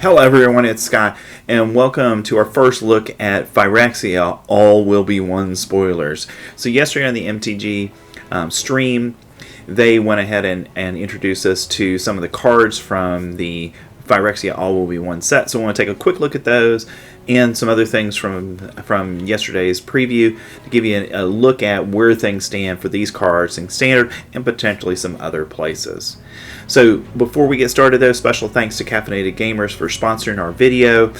Hello everyone, it's Scott, and welcome to our first look at Phyrexia, All Will Be One spoilers. So yesterday on the MTG stream, they went ahead and introduced us to some of the cards from the Phyrexia All Will Be One set. So I want to take a quick look at those and some other things from yesterday's preview to give you a look at where things stand for these cards in Standard and potentially some other places. So before we get started though, special thanks to Caffeinated Gamers for sponsoring our video.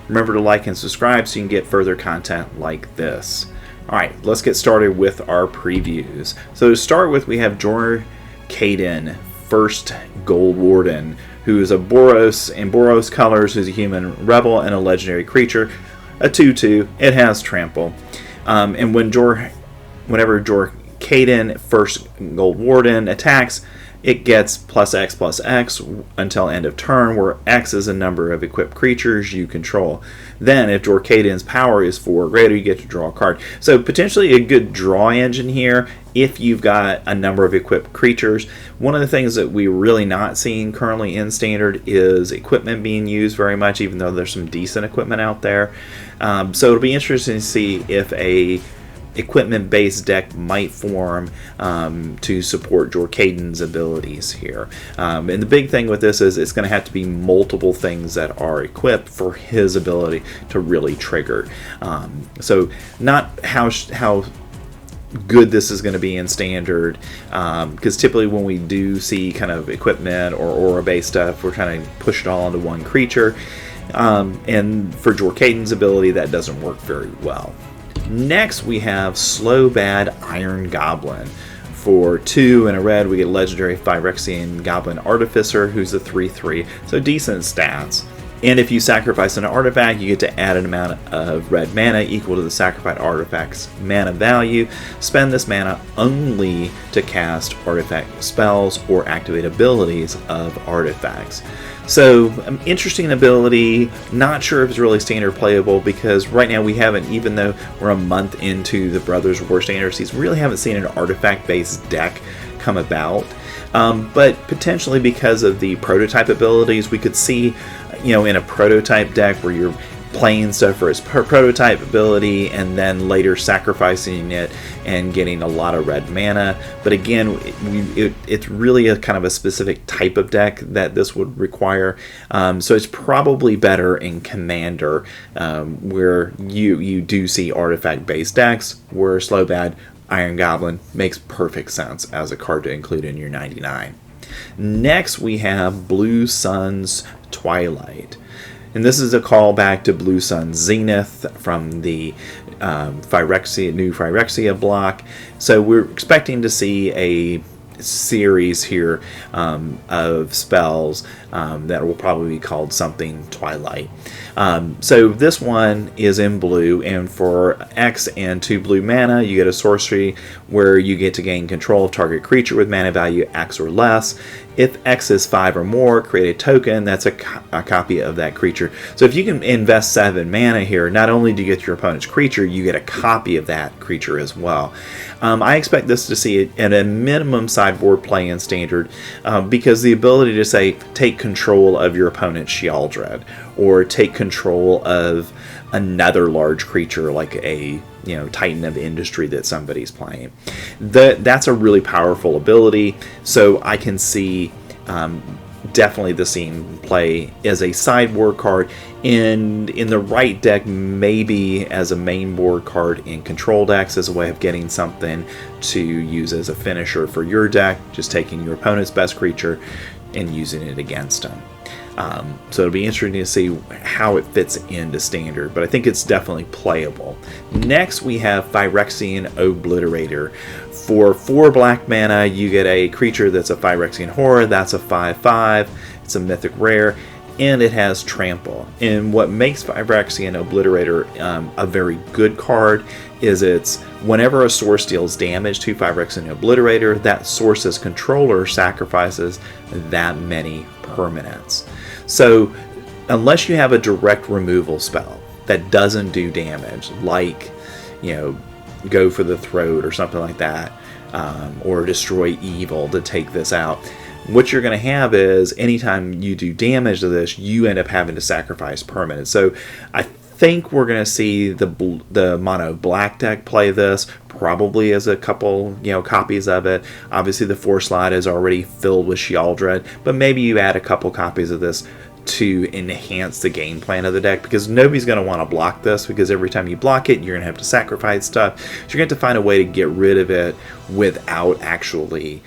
Remember to like and subscribe so you can get further content like this. Alright, let's get started with our previews. So to start with, we have Jor Caden, first Gold Warden, who is a Boros, in Boros colors, who's a human rebel and a legendary creature, a 2/2. It has trample. And whenever Jor Caden, first Gold Warden, attacks, it gets +X/+X until end of turn, where X is a number of equipped creatures you control. Then, if Jor Caden's power is 4 or greater, you get to draw a card. So, potentially a good draw engine here if you've got a number of equipped creatures. One of the things that we're really not seeing currently in Standard is equipment being used very much, even though there's some decent equipment out there. So, it'll be interesting to see if a equipment-based deck might form to support Jor Caden's abilities here. And the big thing with this is it's going to have to be multiple things that are equipped for his ability to really trigger. So not how good this is going to be in Standard, because typically when we do see kind of equipment or aura-based stuff, we're trying to push it all into one creature. And for Jor Caden's ability, that doesn't work very well. Next, we have Slow Bad Iron Goblin. For 2 and a red, we get legendary Phyrexian Goblin Artificer, who's a 3/3, so decent stats. And if you sacrifice an artifact, you get to add an amount of red mana equal to the sacrificed artifact's mana value. Spend this mana only to cast artifact spells or activate abilities of artifacts. So, interesting ability. Not sure if it's really Standard playable, because right now we haven't, even though we're a month into the Brothers War Standard season, really haven't seen an artifact-based deck come about. But potentially because of the prototype abilities, we could see, in a prototype deck where you're playing stuff for its prototype ability and then later sacrificing it and getting a lot of red mana. But again, it's really a kind of a specific type of deck that this would require. So it's probably better in Commander, where you do see artifact-based decks, where Slow Bad Iron Goblin makes perfect sense as a card to include in your 99. Next, we have Blue Sun's Twilight. And this is a callback to Blue Sun Zenith from the new Phyrexia block. So we're expecting to see a series here of spells that will probably be called something Twilight. So this one is in blue, and for X and 2 blue mana, you get a sorcery where you get to gain control of target creature with mana value X or less. If X is 5 or more, create a token that's a copy of that creature. So if you can invest 7 mana here, not only do you get your opponent's creature, you get a copy of that creature as well. I expect this to see it at a minimum sideboard play in Standard, because the ability to say, take control of your opponent's Sheoldred, or take control of another large creature like a Titan of Industry that somebody's playing. That's a really powerful ability, so I can see definitely the scene play as a sideboard card in the right deck, maybe as a main board card in control decks, as a way of getting something to use as a finisher for your deck, just taking your opponent's best creature and using it against them. So it'll be interesting to see how it fits into Standard, but I think it's definitely playable. Next, we have Phyrexian Obliterator. For 4 black mana, you get a creature that's a Phyrexian Horror. That's a 5/5. It's a mythic rare, and it has trample. And what makes Phyrexian Obliterator a very good card is it's whenever a source deals damage to Phyrexian Obliterator, that source's controller sacrifices that many permanents. So unless you have a direct removal spell that doesn't do damage, like Go for the Throat or something like that, or Destroy Evil to take this out, what you're going to have is anytime you do damage to this, you end up having to sacrifice permanents. So I think we're going to see the mono black deck play this, probably as a couple copies of it. Obviously the 4-slot is already filled with Sheoldred, but maybe you add a couple copies of this to enhance the game plan of the deck, because nobody's going to want to block this, because every time you block it you're going to have to sacrifice stuff. So you're going to have to find a way to get rid of it without actually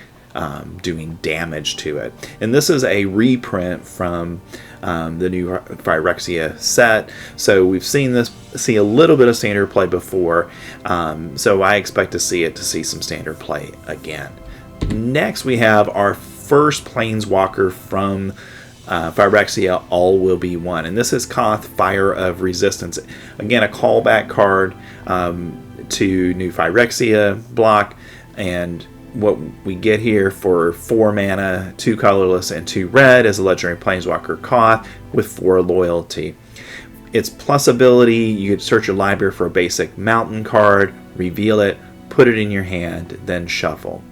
doing damage to it. And this is a reprint from the new Phyrexia set, so we've seen a little bit of standard play before, so I expect to see some standard play again. Next we have our first Planeswalker from Phyrexia, All Will Be One, and this is Koth, Fire of Resistance. Again, a callback card to new Phyrexia block, and what we get here for 4 mana, 2 colorless, and 2 red is a legendary Planeswalker Koth with 4 loyalty. Its plus ability, you could search your library for a basic mountain card, reveal it, put it in your hand, then shuffle.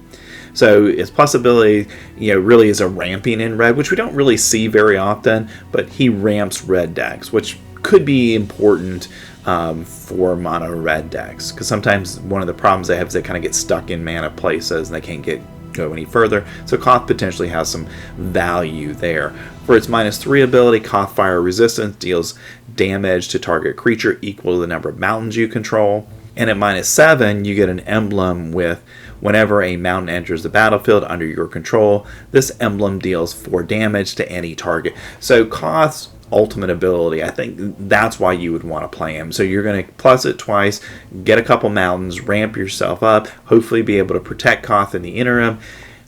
So its plus ability, really is a ramping in red, which we don't really see very often, but he ramps red decks, which could be important for mono red decks, because sometimes one of the problems they have is they kind of get stuck in mana places and they can't go any further. So Koth potentially has some value there. For its -3 ability, Koth Fire Resistance deals damage to target creature equal to the number of mountains you control. And at -7, you get an emblem with whenever a mountain enters the battlefield under your control, this emblem deals 4 damage to any target. So Koth's ultimate ability, I think that's why you would want to play him. So you're going to plus it twice, get a couple mountains, ramp yourself up, hopefully be able to protect Koth in the interim.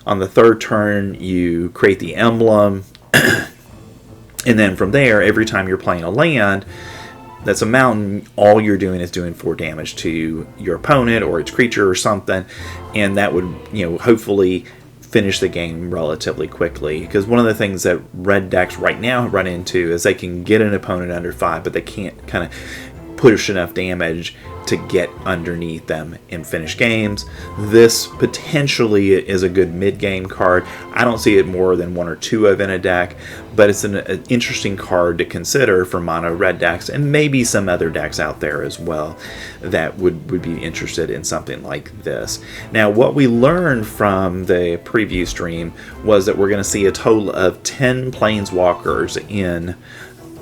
On the 3rd turn, you create the emblem, and then from there, every time you're playing a land that's a mountain, all you're doing is doing 4 damage to your opponent or its creature or something, and that would hopefully finish the game relatively quickly. Because one of the things that red decks right now run into is they can get an opponent under 5, but they can't kind of push enough damage to get underneath them and finish games. This potentially is a good mid-game card. I don't see it more than 1 or 2 of in a deck, but it's an interesting card to consider for mono red decks, and maybe some other decks out there as well that would be interested in something like this. Now, what we learned from the preview stream was that we're going to see a total of 10 Planeswalkers in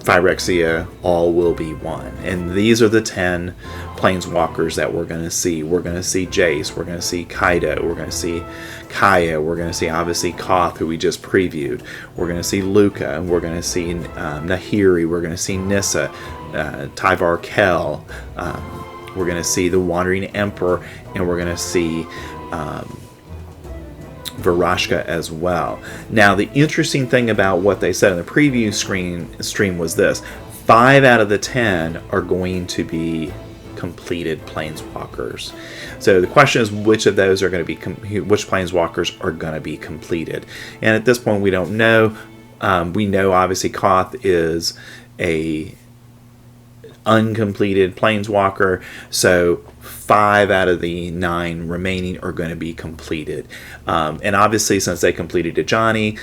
Phyrexia, All Will Be One. And these are the 10 Planeswalkers that we're going to see. We're going to see Jace, we're going to see Kaido, we're going to see Kaya, we're going to see obviously Koth, who we just previewed, we're going to see Luca, we're going to see Nahiri, we're going to see Nissa, Tyvar Kell, we're going to see the Wandering Emperor, and we're going to see Varashka as well. Now, the interesting thing about what they said in the preview stream was this: 5 out of the 10 are going to be completed Planeswalkers. So the question is, which of those are going to be which Planeswalkers are going to be completed? And at this point, we don't know. We know obviously Koth is a uncompleted Planeswalker, so 5 out of the 9 remaining are going to be completed. And obviously, since they completed Ajani,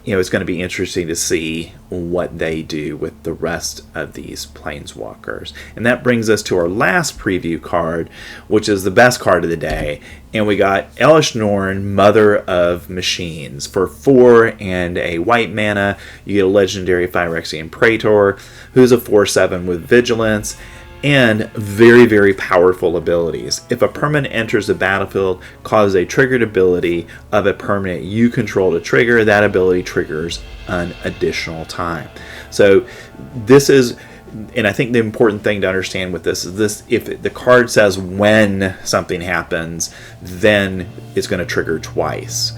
it's going to be interesting to see what they do with the rest of these Planeswalkers. And that brings us to our last preview card, which is the best card of the day. And we got Elesh Norn, Mother of Machines. For 4 and a white mana, you get a legendary Phyrexian Praetor, who's a 4/7 with Vigilance, and very, very powerful abilities. If a permanent enters the battlefield, causes a triggered ability of a permanent you control to trigger, that ability triggers an additional time. So this is, and I think the important thing to understand with this is this: if the card says when something happens, then it's going to trigger twice.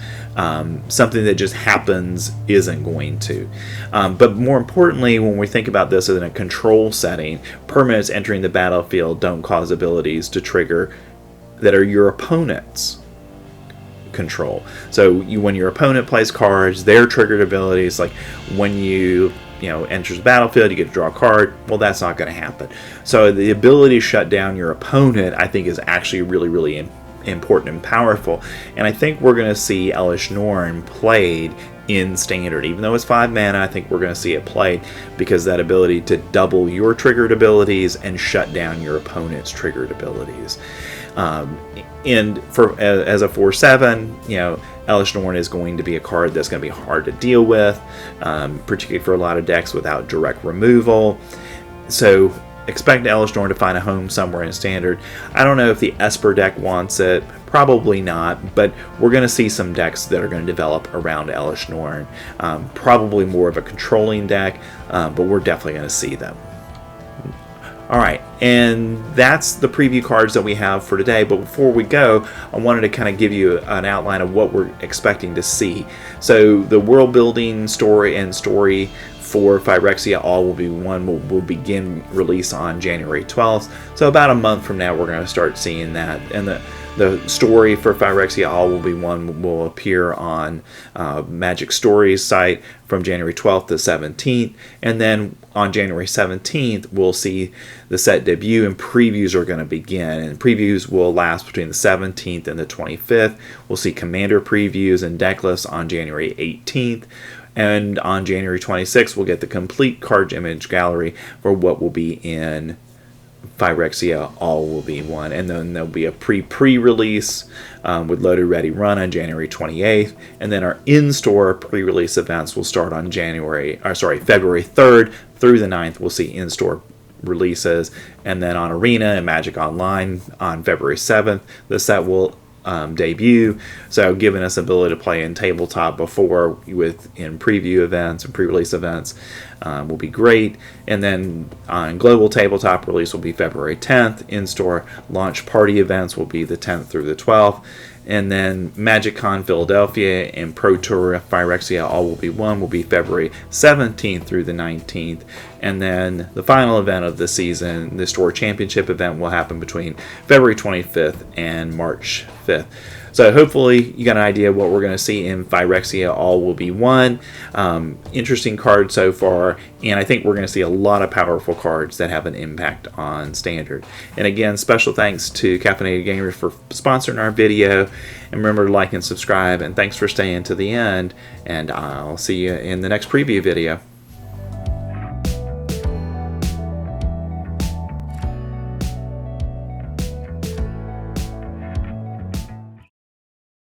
Something that just happens isn't going to. But more importantly, when we think about this in a control setting, permanents entering the battlefield don't cause abilities to trigger that are your opponent's control. So when your opponent plays cards, their triggered abilities, like when you enters the battlefield, you get to draw a card. Well, that's not going to happen. So the ability to shut down your opponent, I think, is actually really, really important and powerful. And I think we're going to see Elesh Norn played in Standard. Even though it's 5 mana, I think we're going to see it played because that ability to double your triggered abilities and shut down your opponent's triggered abilities. And as a 4/7, you know, Elish Norn is going to be a card that's going to be hard to deal with, particularly for a lot of decks without direct removal. So expect Elish Norn to find a home somewhere in Standard. I don't know if the Esper deck wants it. Probably not, but we're going to see some decks that are going to develop around Elish Norn. Probably more of a controlling deck, but we're definitely going to see them. Alright, and that's the preview cards that we have for today, but before we go, I wanted to kind of give you an outline of what we're expecting to see. So the world building story for Phyrexia All Will Be One will begin release on January 12th, so about a month from now we're going to start seeing that, and the story for Phyrexia All Will Be One will appear on Magic Stories site from January 12th to 17th, and then on January 17th we'll see the set debut, and previews are going to begin, and previews will last between the 17th and the 25th. We'll see Commander previews and deck lists on January 18th, and on January 26th we'll get the complete card image gallery for what will be in Phyrexia All Will Be One, and then there'll be a pre-release with Loaded Ready Run on January 28th, and then our in-store pre-release events will start on February 3rd through the 9th. We'll see in-store releases, and then on Arena and Magic Online on February 7th, the set will debut, so giving us ability to play in tabletop before in preview events and pre-release events will be great. And then on global tabletop release will be February 10th. In-store launch party events will be the 10th through the 12th. And then Magic Con Philadelphia and Pro Tour Phyrexia All Will Be One will be February 17th through the 19th. And then the final event of the season, the Store Championship event, will happen between February 25th and March 5th. So hopefully you got an idea of what we're going to see in Phyrexia All Will Be One. Interesting card so far, and I think we're going to see a lot of powerful cards that have an impact on Standard. And again, special thanks to Caffeinated Gamers for sponsoring our video. And remember to like and subscribe, and thanks for staying to the end, and I'll see you in the next preview video.